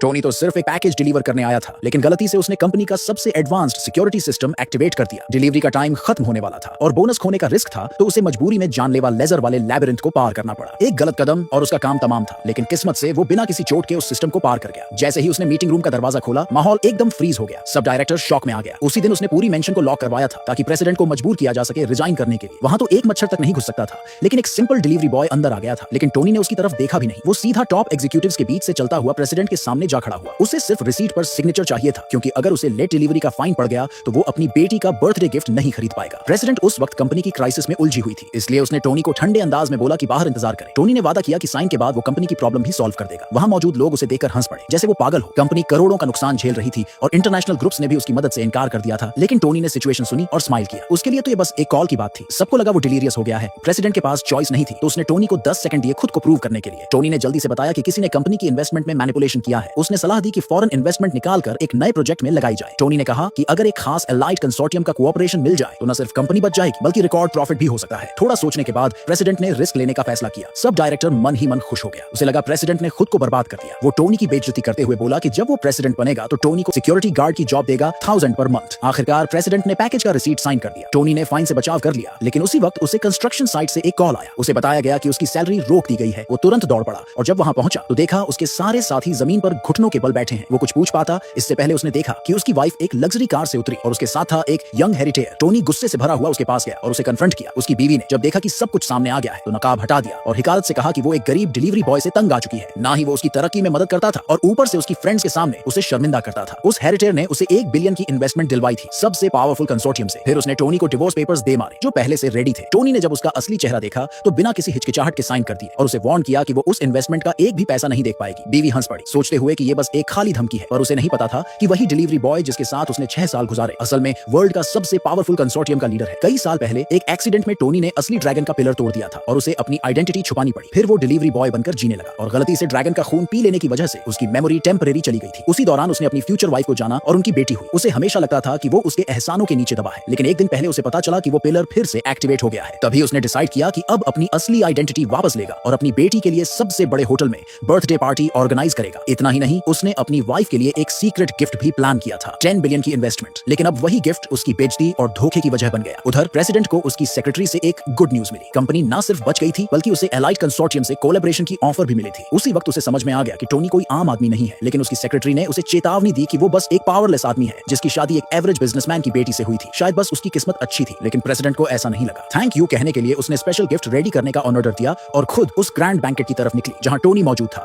Tony तो सिर्फ एक पैकेज डिलीवर करने आया था, लेकिन गलती से उसने कंपनी का सबसे एडवांस्ड सिक्योरिटी सिस्टम एक्टिवेट कर दिया। डिलीवरी का टाइम खत्म होने वाला था और बोनस खोने का रिस्क था, तो उसे मजबूरी में जानलेवा लेजर वाले लैबिरिंथ को पार करना पड़ा। एक गलत कदम और उसका काम तमाम था, लेकिन किस्मत से वो बिना किसी चोट के उस सिस्टम को पार कर गया। जैसे ही उसने मीटिंग रूम का दरवाजा खोला, माहौल एकदम फ्रीज हो गया। सब डायरेक्टर शॉक में आ गया। उसी दिन उसने पूरी मेंशन को लॉक करवाया था ताकि प्रेसिडेंट को मजबूर किया जा सके रिजाइन करने के लिए। वहां तो एक मच्छर तक नहीं घुस सकता था, लेकिन एक सिंपल डिलीवरी बॉय अंदर आ गया था। लेकिन टोनी ने उसकी तरफ देखा भी नहीं। वो सीधा टॉप एग्जीक्यूटिव्स के बीच से चलता हुआ प्रेसिडेंट के सामने जा खड़ा हुआ। उसे सिर्फ रिसीट पर सिग्नेचर चाहिए था, क्योंकि अगर उसे लेट डिलीवरी का फाइन पड़ गया तो वो अपनी बेटी का बर्थडे गिफ्ट नहीं खरीद पाएगा। प्रेसिडेंट उस वक्त कंपनी की क्राइसिस में उलझी हुई थी, इसलिए उसने टोनी को ठंडे अंदाज में बोला कि बाहर इंतजार करे। टोनी ने वादा किया कि साइन के बाद वो कंपनी की प्रॉब्लम भी सॉल्व कर देगा। वहां मौजूद लोग उसे देखकर हंस पड़े, जैसे वो पागल हो। कंपनी करोड़ों का नुकसान झेल रही थी और इंटरनेशनल ग्रुप्स ने भी उसकी मदद से इनकार कर दिया था, लेकिन टोनी ने सिचुएशन सुनी और स्माइल किया। उसके लिए तो ये बस एक कॉल की बात थी। सबको लगा वो डिलीरियस हो गया है। प्रेसिडेंट के पास चॉइस नहीं थी, तो उसने टोनी को 10 सेकंड दिए खुद को प्रूव करने के लिए। टोनी ने जल्दी से बताया कि किसी ने कंपनी की इन्वेस्टमेंट में मैनिपुलेशन किया है। उसने सलाह दी कि फॉरेन इन्वेस्टमेंट निकालकर एक नए प्रोजेक्ट में लगाई जाए। टोनी ने कहा कि अगर एक खास एलाइड कंसोर्टियम का कोऑपरेशन मिल जाए तो न सिर्फ कंपनी बच जाएगी, बल्कि रिकॉर्ड प्रॉफिट भी हो सकता है। थोड़ा सोचने के बाद प्रेसिडेंट ने रिस्क लेने का फैसला किया। सब डायरेक्टर मन ही मन खुश हो गया। उसे लगा प्रेसिडेंट ने खुद को बर्बाद कर दिया। वो टोनी की बेइज्जती करते हुए बोला कि जब वो प्रेसिडेंट बनेगा तो टोनी को सिक्योरिटी गार्ड की जॉब देगा 1000 पर मंथ। आखिरकार प्रेसिडेंट ने पैकेज का रिसीट साइन कर दिया। टोनी ने फाइन से बचाव कर लिया, लेकिन उसी वक्त उसे कंस्ट्रक्शन साइट से एक कॉल आया। उसे बताया गया कि उसकी सैलरी रोक दी गई है। वो तुरंत दौड़ पड़ा और जब वहां पहुंचा तो देखा उसके सारे साथी जमीन पर घुटनों के बल बैठे हैं। वो कुछ पूछ पाता इससे पहले उसने देखा कि उसकी वाइफ एक लग्जरी कार से उतरी और उसके साथ था एक यंग हेरिटेयर। टोनी गुस्से से भरा हुआ उसके पास गया और उसे कन्फ्रंट किया। उसकी बीवी ने जब देखा कि सब कुछ सामने आ गया है तो नकाब हटा दिया और हिकारत से कहा कि वो एक गरीब डिलीवरी बॉय से तंग आ चुकी है। ना ही वो उसकी तरक्की में मदद करता था और ऊपर से उसकी फ्रेंड्स के सामने उसे शर्मिंदा करता था। उस हेरिटेयर ने उसे 1 बिलियन की इन्वेस्टमेंट दिलवाई थी, सबसे पावरफुल कंसोर्टियम से। फिर उसने टोनी को डिवोर्स पेपर्स दे मारे जो पहले से रेडी थे। टोनी ने जब उसका असली चेहरा देखा तो बिना किसी हिचकिचाहट के साइन कर दिए और उसे वार्न किया कि वो उस इन्वेस्टमेंट का एक भी पैसा नहीं देख पाएगी। बीवी हंस पड़ी, सोचते हुए कि ये बस एक खाली धमकी है, पर उसे नहीं पता था कि वही डिलीवरी बॉय जिसके साथ उसने 6 साल गुजारे असल में वर्ल्ड का सबसे पावरफुल कंसोर्टियम का लीडर है। कई साल पहले एक एक्सीडेंट में टोनी ने असली ड्रैगन का पिलर तोड़ दिया था और उसे अपनी आइडेंटिटी छुपानी पड़ी। फिर वो डिलीवरी बॉय बनकर जीने लगा और गलती से ड्रैगन का खून पी लेने की वजह से उसकी मेमोरी टेम्परेरी चली गई थी। उसी दौरान उसने अपनी फ्यूचर वाइफ को जाना और उनकी बेटी हुई। उसे हमेशा लगता था कि वो उसके एहसानों के नीचे दबा है, लेकिन एक दिन पहले उसे पता चला कि वो पिलर फिर से एक्टिवेट हो गया है। तभी उसने डिसाइड किया कि अब अपनी असली आइडेंटिटी वापस लेगा और अपनी बेटी के लिए सबसे बड़े होटल में बर्थडे पार्टी ऑर्गेनाइज करेगा। इतना ही नहीं, उसने अपनी वाइफ के लिए एक सीक्रेट गिफ्ट भी प्लान किया था, 10 बिलियन की इन्वेस्टमेंट। लेकिन अब वही गिफ्ट उसकी बेइज्जती और धोखे की वजह बन गया। उधर प्रेसिडेंट को उसकी सेक्रेटरी से एक गुड न्यूज मिली। कंपनी ना सिर्फ बच गई थी, बल्कि उसे एलाइड कंसोर्टियम से कोलैबोरेशन की ऑफर भी मिली थी। उसी वक्त उसे समझ में आ गया कि टोनी कोई आम आदमी नहीं है, लेकिन उसकी सेक्रेटरी ने उसे चेतावनी दी कि वो बस एक पावरलेस आदमी है जिसकी शादी एक एवरेज बिजनेसमैन की बेटी से हुई थी। शायद बस उसकी किस्मत अच्छी थी, लेकिन प्रेसिडेंट को ऐसा नहीं लगा। थैंक यू कहने के लिए उसने स्पेशल गिफ्ट रेडी करने का ऑर्डर दिया और खुद उस ग्रैंड बैंकेट की तरफ निकली जहां टोनी मौजूद था।